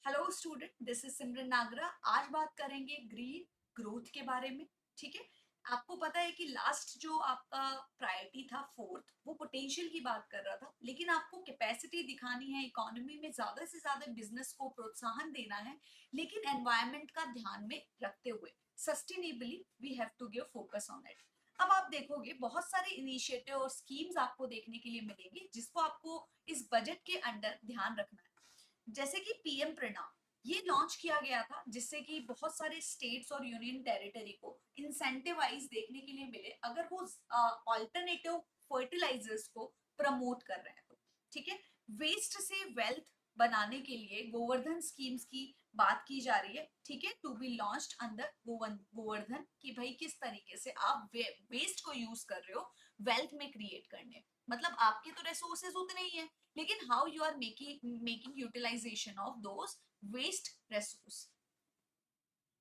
Hello student, this is सिमरन नागरा। आज बात करेंगे ग्रीन ग्रोथ के बारे में। ठीक है। आपको पता है कि लास्ट जो आपका प्रायोरिटी था फोर्थ, वो पोटेंशियल की बात कर रहा था, लेकिन आपको कैपेसिटी दिखानी है, इकोनॉमी में ज्यादा से ज्यादा बिजनेस को प्रोत्साहन देना है, लेकिन एनवायरमेंट का ध्यान में रखते हुए sustainably we have to give focus on it. अब आप देखोगे बहुत सारे इनिशिएटिव और स्कीम्स आपको देखने के लिए मिलेंगे जिसको आपको इस बजट के अंडर ध्यान रखना है। जैसे कि पीएम प्रणा, ये लॉन्च किया गया था जिससे कि बहुत सारे स्टेट्स और यूनियन टेरिटरी को इंसेंटिवाइज देखने के लिए मिले अगर वो ऑल्टरनेटिव फर्टिलाइजर्स को प्रमोट कर रहे हैं तो। ठीक है। वेस्ट से वेल्थ बनाने के लिए गोवर्धन स्कीम्स की बात की जा रही है। ठीक है, to be launched under Govardhan, कि भाई किस तरीके से आप वेस्ट को यूज कर रहे हो वेल्थ में क्रिएट करने। मतलब आपके तो रिसोर्सेज उतने ही है, लेकिन how you are making utilisation of those waste resource.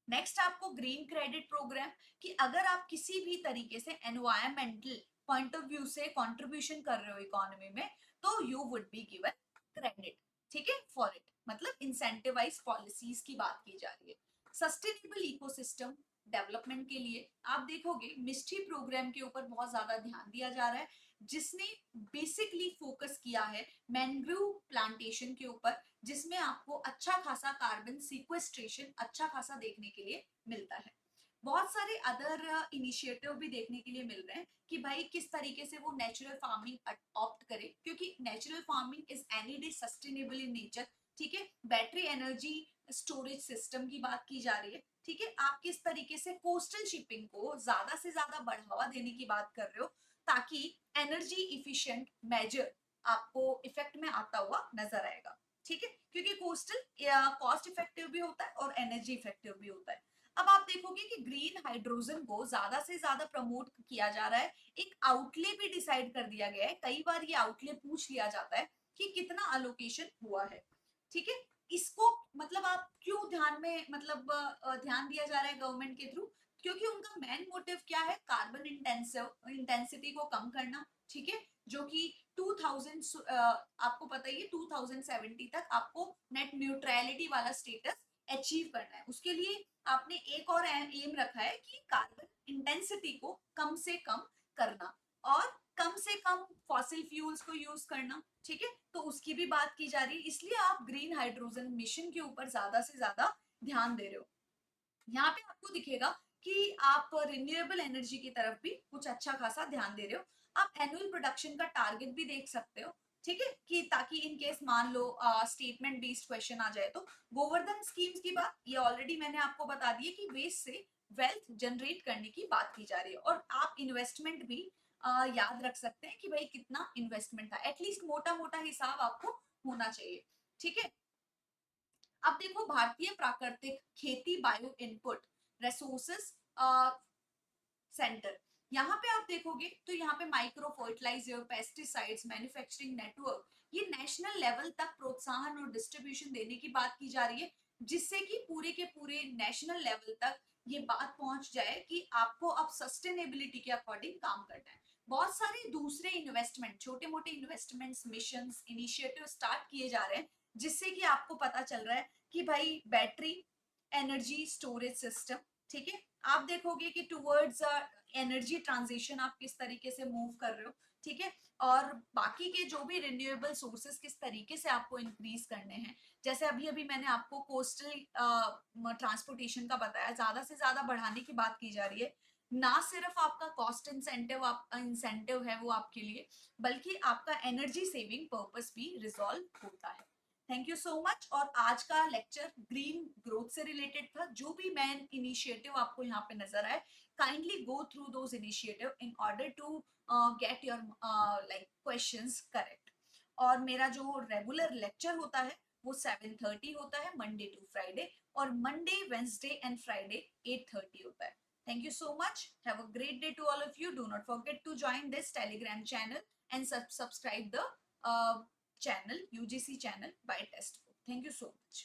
Next आपको ग्रीन क्रेडिट प्रोग्राम, कि अगर आप किसी भी तरीके से एनवायरमेंटल पॉइंट ऑफ व्यू से कंट्रीब्यूशन कर रहे हो इकोनॉमी में, तो you would be given credit. ठीक है, फॉर इट, मतलब इंसेंटिवाइज पॉलिसीज की बात की जा रही है। सस्टेनेबल इकोसिस्टम डेवलपमेंट के लिए आप देखोगे मिस्ट्री प्रोग्राम के ऊपर बहुत ज्यादा ध्यान दिया जा रहा है, जिसने बेसिकली फोकस किया है मैंग्रोव प्लांटेशन के ऊपर, जिसमें आपको अच्छा खासा कार्बन सिक्वेस्ट्रेशन अच्छा खासा देखने के लिए मिलता है। बहुत सारे अदर इनिशिएटिव भी देखने के लिए मिल रहे हैं कि भाई किस तरीके से वो नेचुरल फार्मिंग ऑप्ट करे, क्योंकि natural farming is any day sustainable in nature. ठीक है, बैटरी एनर्जी स्टोरेज सिस्टम की बात की जा रही है। ठीक है, आप किस तरीके से कोस्टल शिपिंग को ज्यादा से ज्यादा बढ़ावा देने की बात कर रहे हो, ताकि एनर्जी इफिशिएंट मेजर आपको इफेक्ट में आता हुआ नजर आएगा। ठीक है, क्योंकि कोस्टल कॉस्ट इफेक्टिव भी होता है और एनर्जी इफेक्टिव भी होता है। अब आप देखोगे कि ग्रीन हाइड्रोजन को ज्यादा से ज्यादा प्रमोट किया जा रहा है। एक आउटले भी डिसाइड कर दिया गया है। कई बार ये आउटले पूछ लिया जाता है कि कितना अलोकेशन हुआ है। ठीक है, इसको मतलब आप क्यों ध्यान में मतलब ध्यान दिया जा रहा है गवर्नमेंट के थ्रू, क्योंकि उनका मेन मोटिव क्या है, कार्बन इंटेंसिटी को कम करना। ठीक है, जो कि 2000 आपको पता ही है 2070 तक आपको नेट न्यूट्रलिटी वाला स्टेटस अचीव करना है। उसके लिए आपने एक और एम रखा है कि कार्बन इंटेंसिटी को कम से कम करना और कम से कम फॉसिल फ्यूल्स को यूज करना। ठीक है, तो उसकी भी बात की जा रही है, इसलिए आप ग्रीन हाइड्रोजन मिशन के ऊपर ज्यादा से ज्यादा ध्यान दे रहे हो। यहाँ पे आपको दिखेगा कि आप रिन्यूएबल एनर्जी की तरफ भी कुछ अच्छा खासा ध्यान दे रहे हो। आप एनुअल प्रोडक्शन का टारगेट भी देख सकते हो। ठीक है, कि ताकि इन केस मान लो स्टेटमेंट बेस्ड क्वेश्चन आ जाए तो। गोवर्धन स्कीम्स की बात ये ऑलरेडी मैंने आपको बता दी है कि वेस्ट से वेल्थ जनरेट करने की बात की जा रही है, और आप इन्वेस्टमेंट भी याद रख सकते हैं कि भाई कितना इन्वेस्टमेंट था, एटलीस्ट मोटा मोटा हिसाब आपको होना चाहिए। ठीक है, अब देखो भारतीय प्राकृतिक खेती बायो इनपुट रिसोर्सेस सेंटर, यहाँ पे आप देखोगे तो यहाँ पे micro fertiliser, pesticides, manufacturing network, ये नेशनल लेवल तक प्रोत्साहन और डिस्ट्रीब्यूशन देने की बात की जा रही है, जिससे कि पूरे के पूरे नेशनल लेवल तक ये बात पहुंच जाए कि आपको अब सस्टेनेबिलिटी के अकॉर्डिंग काम करना है। बहुत सारे दूसरे इन्वेस्टमेंट, छोटे मोटे इन्वेस्टमेंट्स, मिशंस, इनिशिएटिव स्टार्ट किए जा रहे हैं, जिससे कि आपको पता चल रहा है कि भाई बैटरी एनर्जी स्टोरेज सिस्टम। ठीक है, आप देखोगे कि टुवर्ड्स एनर्जी ट्रांजिशन आप किस तरीके से मूव कर रहे हो। ठीक है, और बाकी के जो भी रिन्यूएबल सोर्सेस किस तरीके से आपको इंक्रीज करने हैं, जैसे अभी अभी मैंने आपको कोस्टल ट्रांसपोर्टेशन का बताया, ज्यादा से ज्यादा बढ़ाने की बात की जा रही है। ना सिर्फ आपका कॉस्ट इंसेंटिव है वो आपके लिए, बल्कि आपका एनर्जी सेविंग पर्पस भी रिजॉल्व होता है। Thank you so much. और आज का लेक्चर ग्रीन ग्रोथ से रिलेटेड था। जो भी मैन इनिशिएटिव आपको यहाँ पे नजर आए, kindly go through those initiative in order to get your like questions correct. और मेरा जो रेगुलर लेक्चर होता है वो 7:30 होता है मंडे टू फ्राइडे, और मंडे, वेंसडे एंड फ्राइडे 8:30 होता है। Thank you so much. Have a great day to all of you. Do not forget to join this Telegram channel and subscribe the channel, UGC channel by Testbook. Thank you so much.